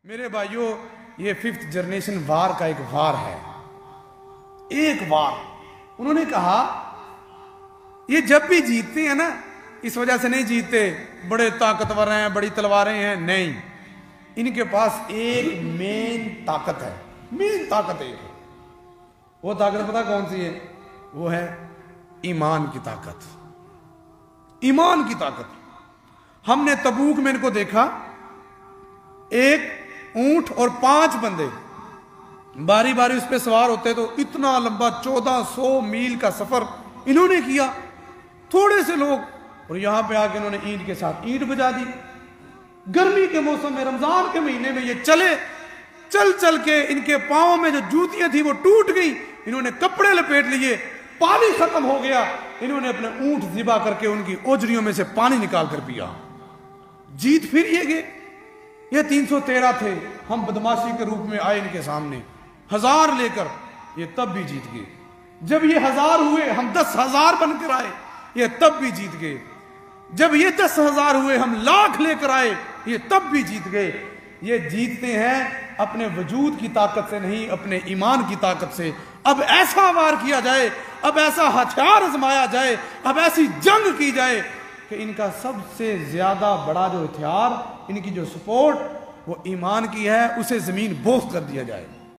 मेरे भाइयों, ये 5th जनरेशन वार का एक वार है। एक वार उन्होंने कहा ये जब भी जीतते हैं ना, इस वजह से नहीं जीतते बड़े ताकतवर हैं, बड़ी तलवारें हैं, नहीं, इनके पास एक मेन ताकत है। मेन ताकत एक है, वो ताकत पता कौन सी है? वो है ईमान की ताकत। ईमान की ताकत। हमने तबूक में इनको देखा, एक ऊंट और 5 बंदे बारी बारी उस पर सवार होते, तो इतना लंबा 1400 मील का सफर इन्होंने किया, थोड़े से लोग, और यहां पे आके इन्होंने ईंट के साथ ईंट बजा दी। गर्मी के मौसम में, रमजान के महीने में ये चले, चल चल के इनके पांव में जो जूतियां थी वो टूट गई, इन्होंने कपड़े लपेट लिए, पानी खत्म हो गया, इन्होंने अपने ऊंट ज़िबा करके उनकी ओजरियों में से पानी निकाल कर पिया। जीत फिर ये गए। ये 313 थे, हम बदमाशी के रूप में आए इनके सामने 1000 लेकर, ये तब भी जीत गए। जब ये 1000 हुए, हम 10,000 बनकर आए, ये तब भी जीत गए। जब ये 10,000 हुए, हम लाख लेकर आए, ये तब भी जीत गए। ये जीतते हैं अपने वजूद की ताकत से नहीं, अपने ईमान की ताकत से। अब ऐसा वार किया जाए, अब ऐसा हथियार आजमाया जाए, अब ऐसी जंग की जाए कि इनका सबसे ज्यादा बड़ा जो हथियार, इनकी जो सपोर्ट वो ईमान की है, उसे जमीन बोस कर दिया जाए।